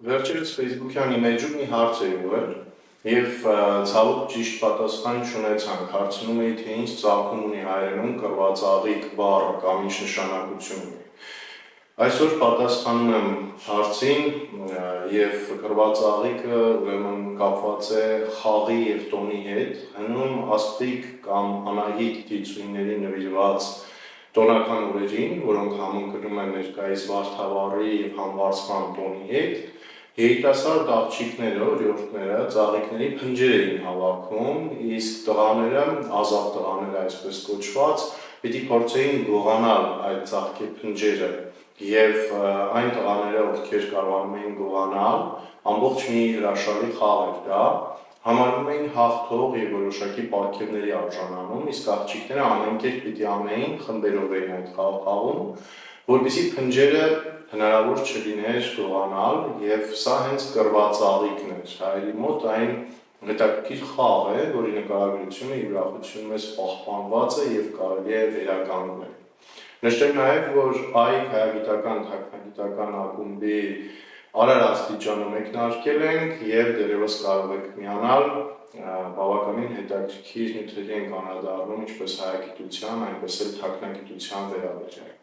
Վերջերս Facebook-յան իմեջում մի հարց է եղել եւ ցավոք ճիշտ պատասխան չունեցանք։ Հարցնում էի, թե ինչ ծագում ունի հայերենում կրվածաղիկ բառը կամ ինչ նշանակություն ունի։ Այսօր պատասխանում եմ հարցին եւ կրվածաղիկը ուրեմն կապված է խաղի եւ տոնի հետ, հնում աստղիկ կամ անահիտ դիցույների նվիրված տոնական օրերին, որոնք համընկնում են ներկայիս վարդավառի եւ համվարձման տոնի հետ, երիտասարդ աղջիկները, օրիորդները, ծաղիկների փնջեր էին հավաքում, իսկ տղաները, ազատ տղաները այսպես կոչված, պիտի փորձեին գողանալ այդ ծաղկի փնջերը եւ այն տղաները, ովքեր կարողանում էին գողանալ, ամբողջ մի հրաշալի խաղ էր դա, համարվում էին հաղթող եւ որոշակի պարգևների արժանանում, իսկ աղջիկները ամեն կերպ պիտի անեին, խմբերով էին այդ խաղը խաղում, որպեսզի փնջերը հնարավոր չլիներ գողանալ եւ սա հենց կրվածաղիկն էր։ Հայերի մոտ այն հետաքրքիր խաղ է, որի նկարագրությունը իր ուրախությունում մեզ պահպանված է եւ կարելի է վերականգնել։ Նշեմ նաեւ, որ այգ հայագիտական թաքնագիտական ակումբի Արար աստիճանը մեկնարկել ենք եւ դերևս կարող եք միանալ բավականին հետաքրքիր նյութերի ենք անդրադառնում ինչպես հայագիտության, այնպես էլ թաքնագիտության վերաբերյալ։